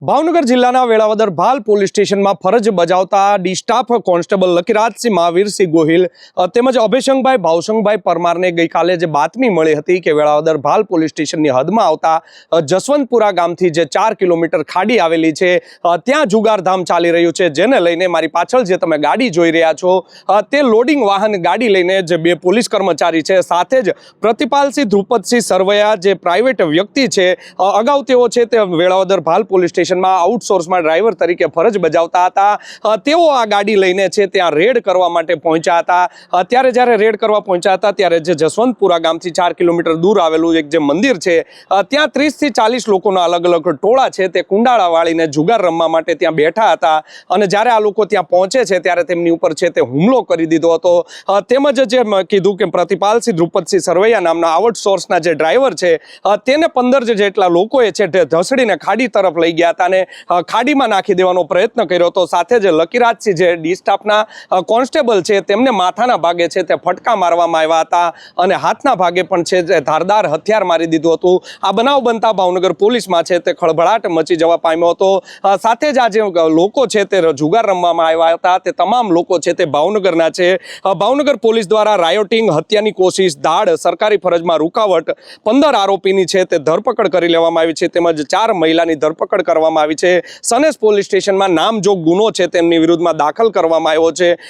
ભાવનગર જિલ્લાના વેળાવદર ભાલ પોલીસ સ્ટેશનમાં ફરજ બજાવતા D staff constable Lakirajsinh Mahavirsinh Gohil તેમજ અભયશંકભાઈ ભાવશંકભાઈ પરમારને ગઈકાલે જે બાતમી મળી હતી કે વેળાવદર ભાલ પોલીસ સ્ટેશનની હદમાં આવતા જસવંતપુરા ગામથી જે 4 કિલોમીટર ખાડી આવેલી છે ત્યાં જુગારધામ ચાલી રહ્યું છે, જેને લઈને મારી પાછળ જે તમે ગાડી જોઈ રહ્યા છો તે લોડિંગ વાહન ગાડી લઈને જે બે પોલીસ કર્મચારી છે, સાથે જ પ્રતિપાલસિંહ ધ્રુપદસિંહ સરવૈયા જે પ્રાઇવેટ વ્યક્તિ છે, અગાઉ તેઓ છે તે વેળાવદર ભાલ પોલીસ સ્ટેશનમાં આઉટસોર્સમાં ડ્રાઈવર તરીકે ફરજ બજાવતા હતા। તેઓ આ ગાડી લઈને છે ત્યાં રેડ કરવા માટે પહોંચ્યા હતા। ત્યારે જ્યારે રેડ કરવા પહોંચ્યા હતા ત્યારે જે જસવંતપુરા ગામથી 4 કિલોમીટર દૂર આવેલું એક જે મંદિર છે ત્યાં 30 થી 40 લોકોના અલગ અલગ ટોળા છે તે કુંડાળા વાળીને જુગાર રમવા માટે ત્યાં બેઠા હતા। અને જ્યારે આ લોકો ત્યાં પહોંચે છે ત્યારે તેમની ઉપર છે તે હુમલો કરી દીધો હતો। તેમજ જે કીધું કે પ્રતિપાલસિંહ ધ્રુપદસિંહ સરવૈયા નામના આઉટસોર્સના જે ડ્રાઈવર છે તેને 15 જેટલા લોકોએ છે તે ધસડીને ખાડી તરફ લઈ ગયા હતા અને ખાડીમાં નાખી દેવાનો પ્રયત્ન કર્યો હતો। સાથે જ લકીરાજસિંહ જે ડી સ્ટાફના કોન્સ્ટેબલ છે તેમને માથાના ભાગે છે તે ફટકા મારવામાં આવ્યા હતા અને હાથના ભાગે પણ છે તે ધારદાર હથિયાર મારી દીધું હતું। આ બનાવ બનતા ભાવનગર પોલીસમાં છે તે ખળભળાટ મચી જવા પામ્યો હતો। સાથે જ આ જે લોકો છે તે જુગાર રમવામાં આવ્યા હતા તે તમામ લોકો છે તે ભાવનગરના છે। ભાવનગર પોલીસ દ્વારા રાયોટિંગ, હત્યાની કોશિશ, દાડ, સરકારી ફરજમાં રૂકાવટ, 15 આરોપીની છે તે ધરપકડ કરી લેવામાં આવી છે, તેમજ 4 મહિલાની ધરપકડ કરવામાં આવી છે। સનેસ પોલીસ સ્ટેશનમાં નામજોગ ગુનો છે તેમની વિરુદ્ધમાં દાખલ કરવામાં આવ્યો છે।